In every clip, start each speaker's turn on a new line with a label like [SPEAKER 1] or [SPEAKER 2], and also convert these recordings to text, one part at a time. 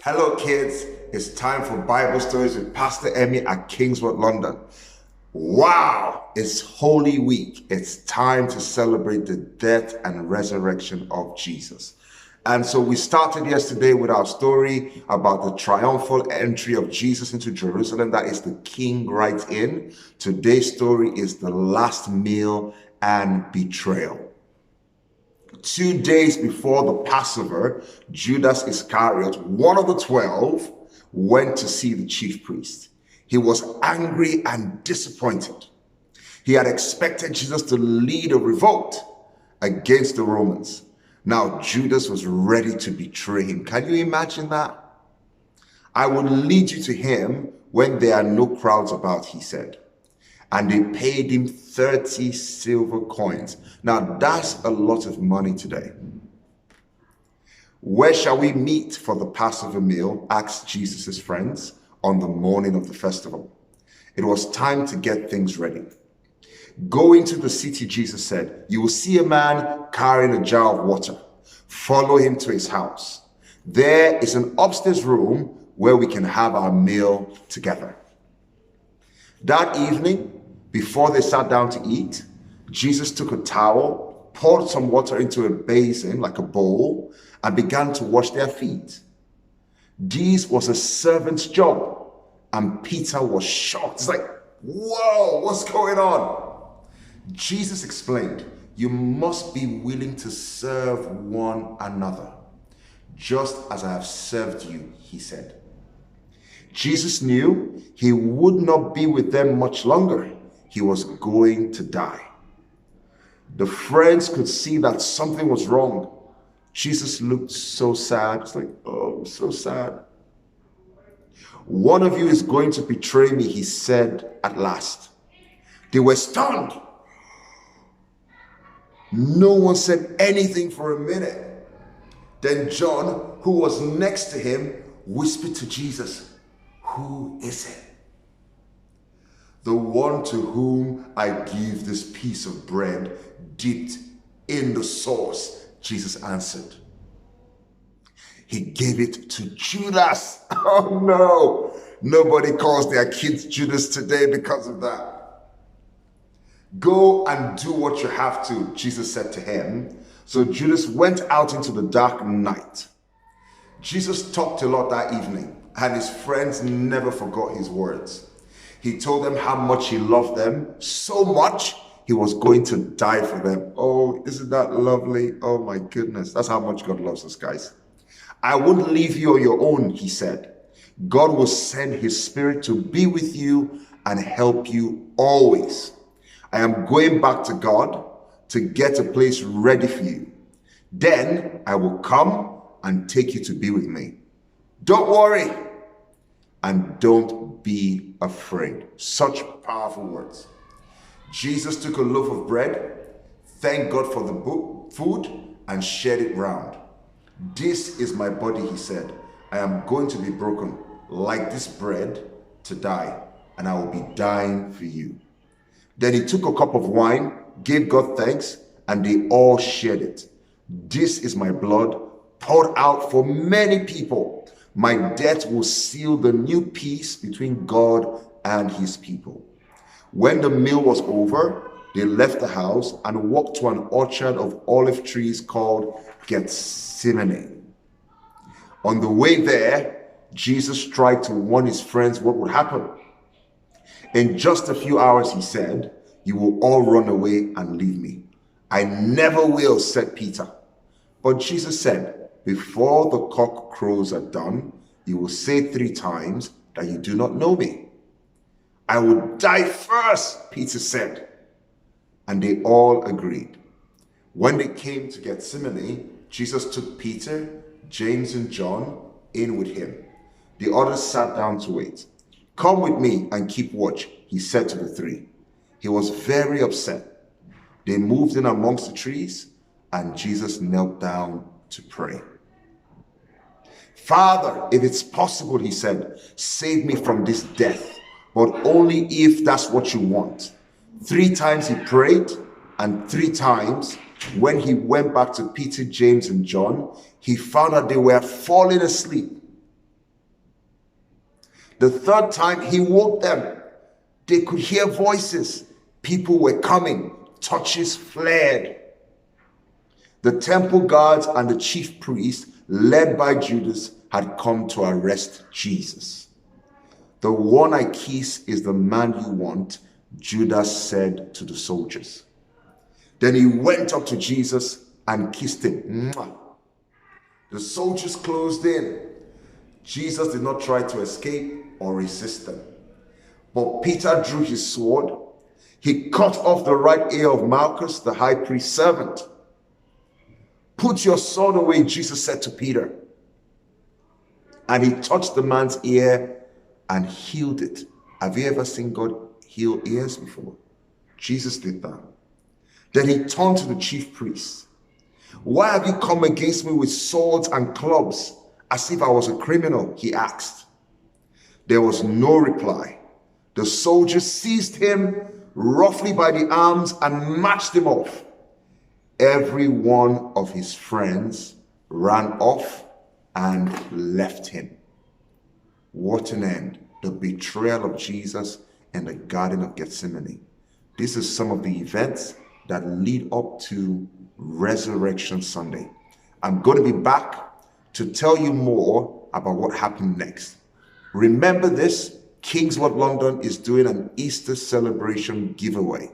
[SPEAKER 1] Hello, kids. It's time for Bible Stories with Pastor Emmy at Kingswood, London. Wow, it's Holy Week. It's time to celebrate the death and resurrection of Jesus. And so we started yesterday with our story about the triumphal entry of Jesus into Jerusalem. That is the King rides in. Today's story is the last meal and betrayal. 2 days before the Passover, Judas Iscariot, one of the 12, went to see the chief priest. He was angry and disappointed. He had expected Jesus to lead a revolt against the Romans. Now Judas was ready to betray him. Can you imagine that? I will lead you to him when there are no crowds about, he said. And they paid him 30 silver coins. Now that's a lot of money today. Where shall we meet for the Passover meal? Asked Jesus' friends on the morning of the festival. It was time to get things ready. Go into the city, Jesus said. You will see a man carrying a jar of water. Follow him to his house. There is an upstairs room where we can have our meal together. That evening, before they sat down to eat, Jesus took a towel, poured some water into a basin, like a bowl, and began to wash their feet. This was a servant's job, and Peter was shocked. It's like, whoa, what's going on? Jesus explained, you must be willing to serve one another, just as I have served you, he said. Jesus knew he would not be with them much longer. He was going to die. The friends could see that something was wrong. Jesus looked so sad. It's like, oh, I'm so sad. One of you is going to betray me, he said at last. They were stunned. No one said anything for a minute. Then John, who was next to him, whispered to Jesus, who is it? The one to whom I give this piece of bread dipped in the sauce, Jesus answered. He gave it to Judas. Oh no, nobody calls their kids Judas today because of that. Go and do what you have to, Jesus said to him. So Judas went out into the dark night. Jesus talked a lot that evening, and his friends never forgot his words. He told them how much he loved them, so much he was going to die for them. Oh, isn't that lovely? Oh my goodness, that's how much God loves us, guys. I won't leave you on your own, he said. God will send his spirit to be with you and help you always. I am going back to God to get a place ready for you. Then I will come and take you to be with me. Don't worry and don't be afraid. Such powerful words. Jesus took a loaf of bread, thanked God for the food, and shared it round. This is my body, he said. I am going to be broken like this bread to die, and I will be dying for you. Then he took a cup of wine, gave God thanks, and they all shared it. This is my blood poured out for many people. My death will seal the new peace between God and his people. When the meal was over, they left the house and walked to an orchard of olive trees called Gethsemane. On the way there, Jesus tried to warn his friends what would happen. In just a few hours, he said, you will all run away and leave me. I never will, said Peter. But Jesus said, before the cock crows at dawn, you will say 3 times that you do not know me. I will die first, Peter said. And they all agreed. When they came to Gethsemane, Jesus took Peter, James, and John in with him. The others sat down to wait. Come with me and keep watch, he said to the 3. He was very upset. They moved in amongst the trees, and Jesus knelt down to pray. Father, if it's possible, he said, save me from this death, but only if that's what you want. 3 times he prayed, and 3 times when he went back to Peter, James, and John, he found that they were falling asleep. The third time, he woke them. They could hear voices. People were coming. Torches flared. The temple guards and the chief priests, led by Judas, had come to arrest Jesus. "The one I kiss is the man you want," Judas said to the soldiers. Then he went up to Jesus and kissed him. Mwah. The soldiers closed in. Jesus did not try to escape or resist them. But Peter drew his sword. He cut off the right ear of Malchus, the high priest's servant. "Put your sword away," Jesus said to Peter. And he touched the man's ear and healed it. Have you ever seen God heal ears before? Jesus did that. Then he turned to the chief priests. "Why have you come against me with swords and clubs, as if I was a criminal?" he asked. There was no reply. The soldiers seized him roughly by the arms and marched him off. Every one of his friends ran off and left him. What an end. The betrayal of Jesus in the Garden of Gethsemane. This is some of the events that lead up to Resurrection Sunday. I'm going to be back to tell you more about what happened next. Remember this, Kingswood London is doing an Easter celebration giveaway.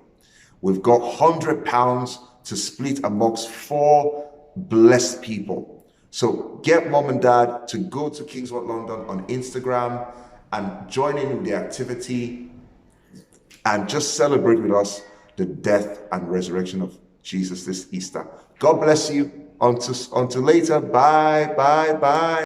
[SPEAKER 1] We've got £100 to split amongst 4 blessed people. So get mom and dad to go to Kingswood London on Instagram and join in with the activity and just celebrate with us the death and resurrection of Jesus this Easter. God bless you. Until later. Bye, bye, bye.